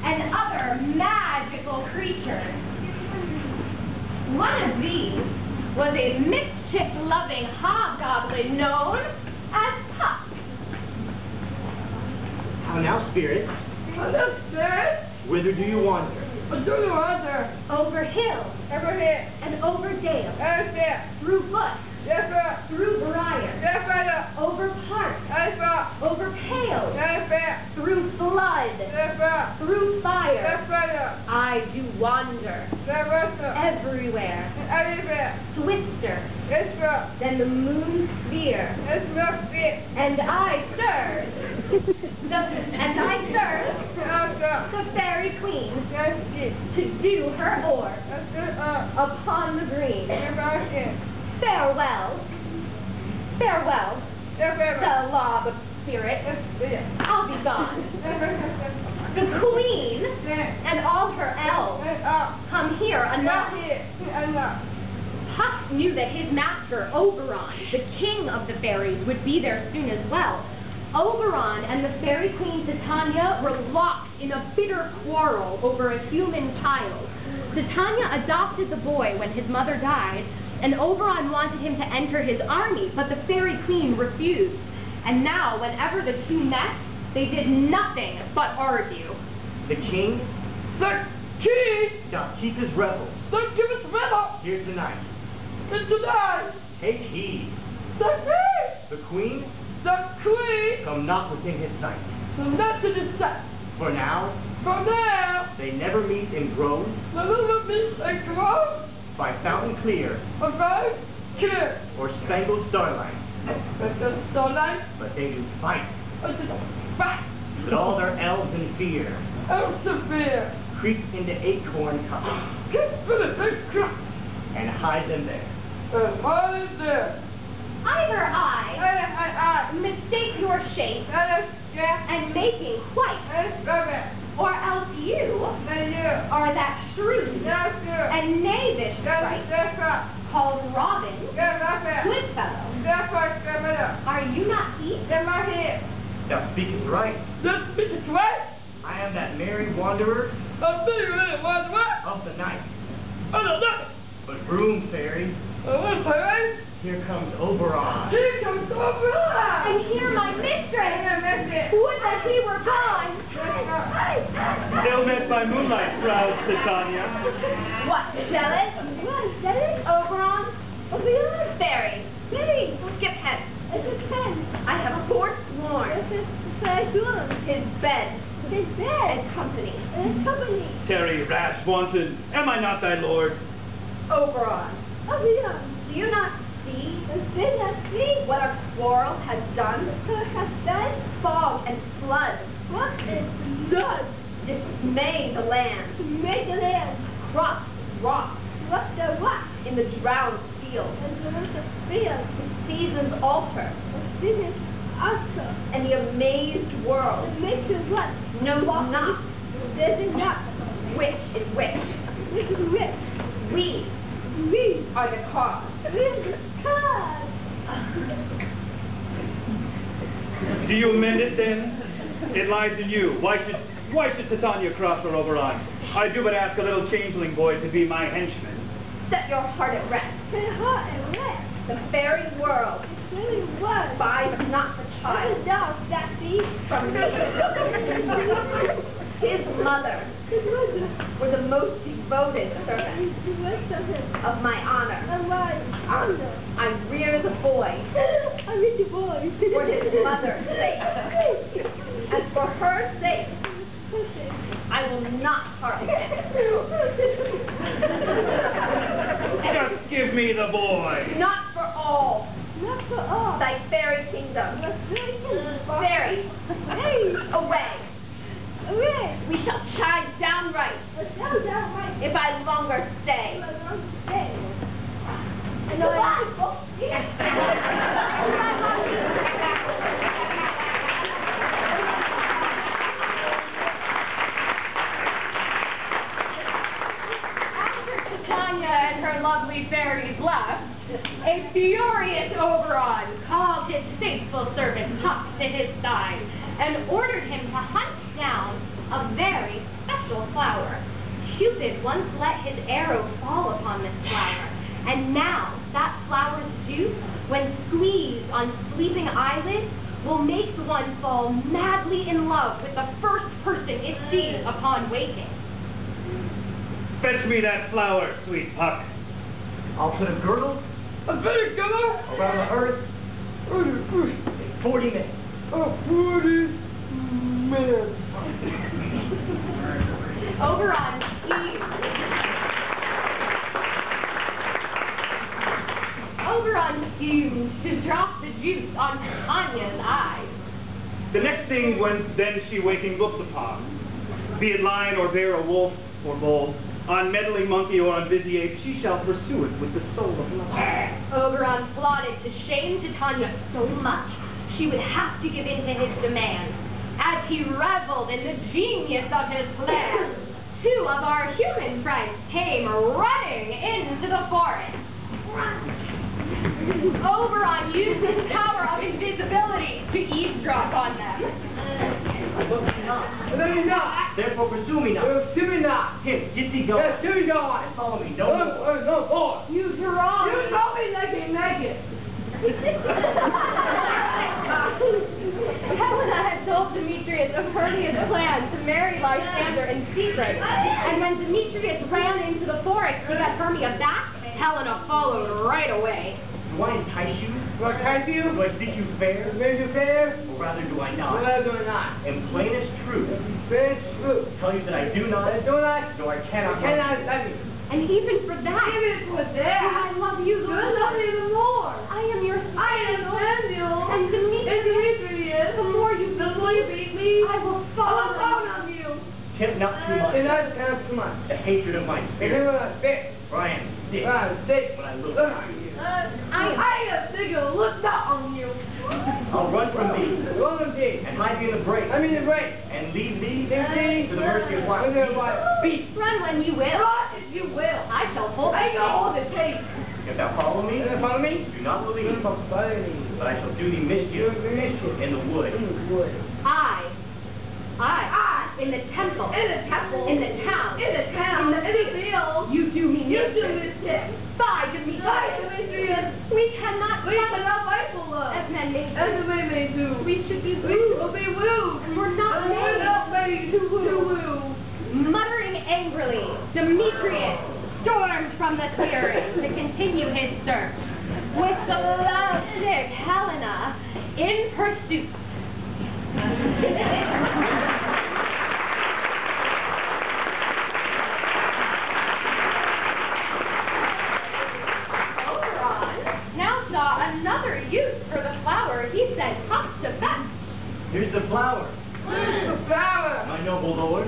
and other magical creatures. One of these was a mischief-loving hobgoblin known as Puck. How now, spirits? Hello, spirit. Whither do you wander? What do you wander? Over hill Over here. and over dale, Over there. through bush, Yes, sir. through briar, Yes, sir. over park, Yes, sir. over pale, Yes, sir. through flood, Yes, sir. through fire. Yes, sir. I do wander Yes, sir. everywhere, Everywhere. swifter Yes, sir. than the moon's sphere. Yes, sir. And I serve Yes, sir. the fairy queen Yes, sir. to do her oar Yes, sir. upon the green. Yes, sir. Farewell, farewell, Yes, sir. the law of spirit. Yes, sir. I'll be gone. Yes, sir. The queen Yes. and all her elves come here enough. Puck knew that his master, Oberon, the king of the fairies, would be there soon as well. Oberon and the fairy queen Titania were locked in a bitter quarrel over a human child. Titania adopted the boy when his mother died, and Oberon wanted him to enter his army, but the fairy queen refused. And now, whenever the two met, they did nothing but argue. The king The king. doth keep his revels The king is rebel. here tonight. And tonight. Take heed. The king. The queen The queen. come not within his sight. The message is set. For now, From there. they never meet in groves The little meets a grove. by fountain clear A very clear. or spangled starlight, But the starlight. but they do fight But the back. with all their elves in fear. Elsevier. Creep into acorn cups Get for the big crap. and hide them there. And what is there? Either I mistake your shape That is Jack. and making quite, That is Rabbit. or else you That is you. are that shrewd Yes, sir. and knavish That sprite is Jessica. called Robin Yes, Rabbit. Goodfellow. That's right, Rabbit. Are you not he? They're right here. Thou speakest right. This bitch is right. I am that merry wanderer I'm bigger than it was right. of the night. I don't know. But room, fairy, What's right? here comes Oberon. Here comes over. And here my mistress. Would that he were gone. Still met by moonlight, proud Titania. What, jealous? What, jealous? Oberon? Oberon? Fairy. Fairy. Skip hence. I have forsworn his bed and company. Terry, rash, wanton, am I not thy lord? Oberon, do you not see what our quarrel has done? Fog and flood. Dismay the land. Crops rot in the drowned field. The seasons alter. And the amazed world knows not which is which. We are the cause. Do you amend it then? It lies in you. Why should Titania cross for Oberon? I do but ask a little changeling boy to be my henchman. Set your heart at rest. The fairy world buys not the child from me. His mother were the most devoted servants of my honor. I rear the boy for his mother's sake. And for her sake, I will not part with him. Just give me the boy. Not for all. Thy fairy kingdom. Fairy, away. We shall chide downright if I longer stay. After Titania and her lovely fairies left, a furious Oberon called his faithful servant Puck to his side and ordered him to hunt down a very special special flower. Cupid once let his arrow fall upon this flower, and now that flower's juice, when squeezed on sleeping eyelids, will make the one fall madly in love with the first person it sees upon waking. Fetch me that flower, sweet Puck. I'll put a girdle A better cover. around the earth in 40 minutes. 40 minutes. Oberon schemes. Oberon schemes to drop the juice on Tanya's eyes. The next thing then she waking looks upon, be it lion or bear or wolf or bull, on meddling monkey or on busy ape, she shall pursue it with the soul of love. Oberon plotted to shame Titania so much she would have to give in to his demands. As he reveled in the genius of his plan, two of our human friends came running into the forest. Oberon used his power of invisibility to eavesdrop on them. Therefore pursue me not. Him, get thee going. And follow me no more. You draw. You told me naked. Helena had told Demetrius of Hermia's plan to marry Lysander in secret, and when Demetrius ran into the forest to get Hermia back, Helena followed right away. Do I entice you? Do I catch you? Do I think you fair? Make you fair? Or rather do I not? Do I not? In plainest truth, It's true. tell you that I do not, Do not. nor I cannot. Love you. And even for that, I love you. I love you even more. I am your I am Samuel. And Demetrius, the more you beat me, I will fall on you. Tempt not too much. Too much. The hatred of my spirit. For I am sick when I look at you. I am sick of look down on you. I'll run from thee and hide thee in the brake and leave thee to the mercy of wild beasts. Run when you will. If you will. I shall hold the tape. If thou follow me, do not believe, but I shall do thee mischief in the wood. I, in the temple, in the town, in the field, you do me mischief. Bye, Demetrius. We cannot fight for love. as men may do. As the way may do. We should be We will be wooed. and we're not made to woo. Muttering angrily, Demetrius stormed from the clearing to continue his search, with the lovesick Helena in pursuit. Oberon now saw another use for the flower he said top to best. Here's the flower, The flower. my noble lord.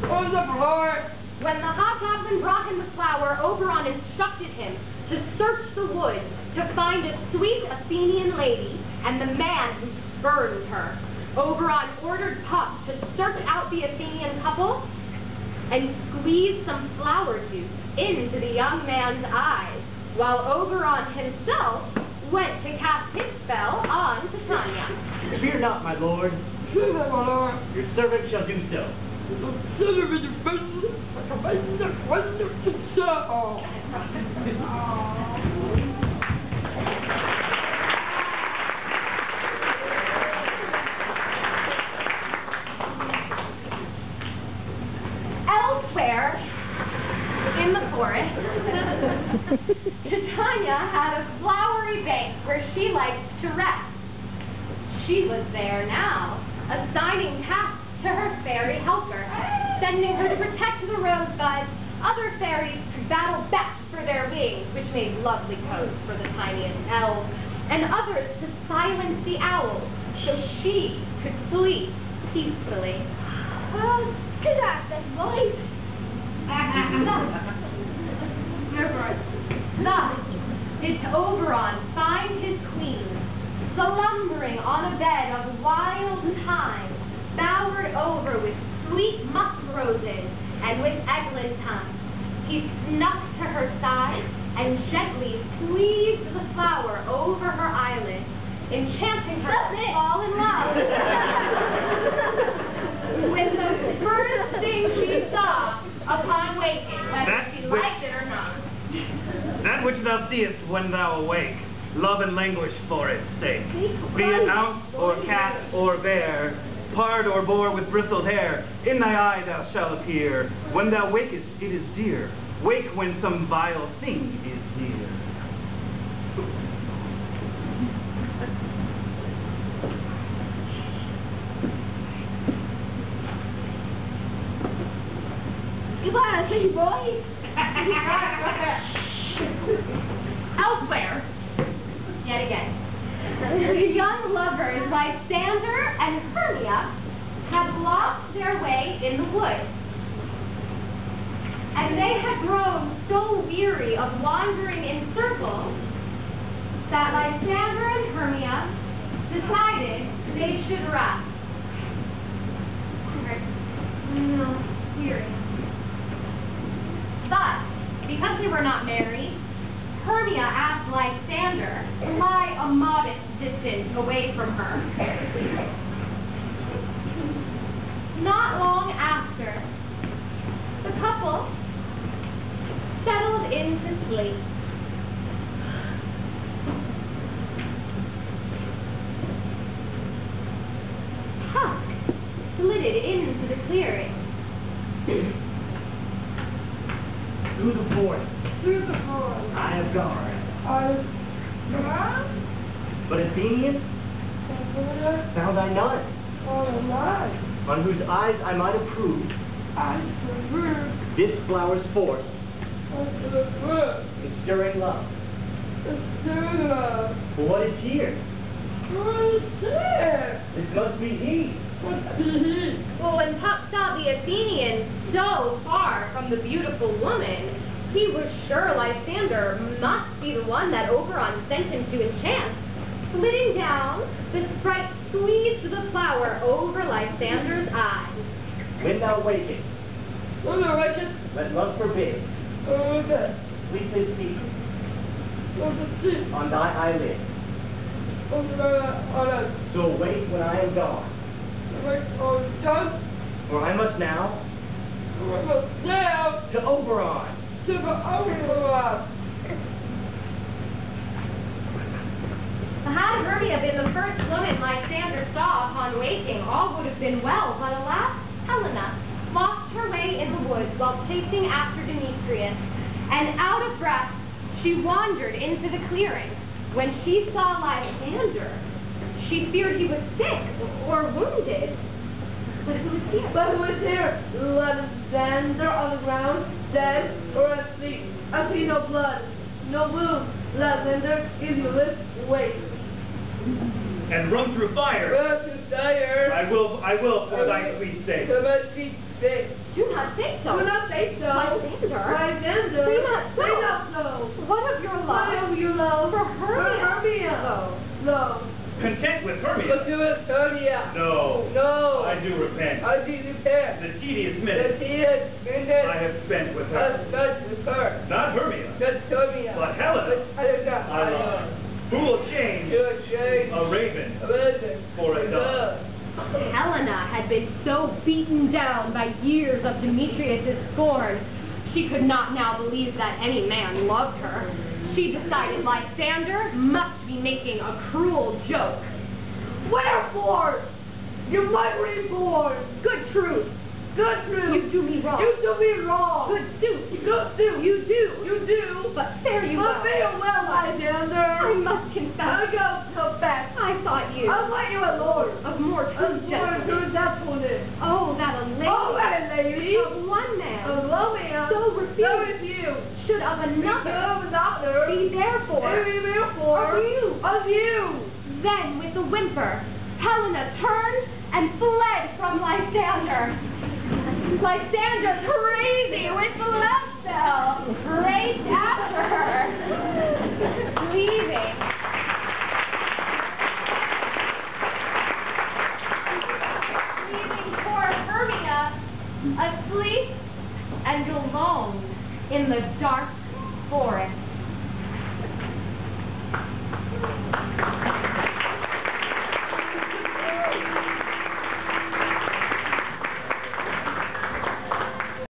What's the flower? When the hobgoblin brought him the flower, Oberon instructed him to search the woods to find a sweet Athenian lady and the man who spurned her. Oberon ordered Puck to search out the Athenian couple and squeeze some flower juice into the young man's eyes, while Oberon himself went to cast his spell on Titania. Fear not, my lord. Your servant shall do so. Elsewhere in the forest, Titania had a flowery bank where she liked to rest. She was there now, assigning tasks to her fairy helper, sending her to protect the rosebuds. Other fairies battled best for their wings, which made lovely coats for the tiniest elves, and others to silence the owls so she could sleep peacefully. Get out that voice. Thus did Oberon find his queen, slumbering on a bed of wild thyme, bowered over with sweet musk roses and with eglantine. He snuck to her side and gently squeezed the flower over her eyelids, enchanting her to fall in love with the first thing she thou seest when thou awake, love and languish for its sake. Be it ounce, or cat, or bear, pard or boar with bristled hair, in thy eye thou shalt appear. When thou wakest, it is dear. Wake when some vile thing is near. Come on, pretty boy. Elsewhere, yet again, the young lovers, Lysander and Hermia, had lost their way in the woods. And they had grown so weary of wandering in circles that Lysander and Hermia decided they should rest. Weary. But, because they were not married, Hermia asked Lysander to lie a modest distance away from her. Not long after, the couple settled into sleep. Tusk flitted into the clearing. Through the forest Through the forest. I have gone. But Athenian, found I none, on whose eyes I might approve this flower's force in stirring love. For what is here? This must be he. Well, when Puck saw the Athenian so far from the beautiful woman, he was sure Lysander must be the one that Oberon sent him to enchant. Flitting down, the sprite squeezed the flower over Lysander's eyes. When thou wakest, let love forbid, sleepless sleep on thy eyelid. So awake when I am gone. For I must now to Oberon. Had Hermia been the first woman Lysander saw upon waking, all would have been well, but alas, Helena lost her way in the woods while chasing after Demetrius, and out of breath, she wandered into the clearing. When she saw Lysander, she feared he was sick or wounded. But who was here? Lysander on the ground, dead or asleep. I see no blood, no wound. Lysander is useless. Wait. And run through fire. I will for thy sweet sake. Do not say so. Lysander. Say not so. What of your love? For Hermia. No. Content with Hermia? No. I do repent. The tedious minutes I have spent with her. Not Hermia. But Helena. I love. Who will change a raven for a dove? Helena had been so beaten down by years of Demetrius' scorn, she could not now believe that any man loved her. She decided Lysander must be making a cruel joke. Wherefore? You might reborn. Good truth. You do me wrong. Good suit. You do. But fare you well. Lysander. I must confess. I thought you. a lord. Of more true gentleness. Oh, that a lady. Of one man. So refused. Should of another. Be therefore. Of you. Then, with a whimper, Helena turned and fled from Lysander. Lysander, crazy with the love spell, raced after her, leaving poor Hermia asleep and alone in the dark forest.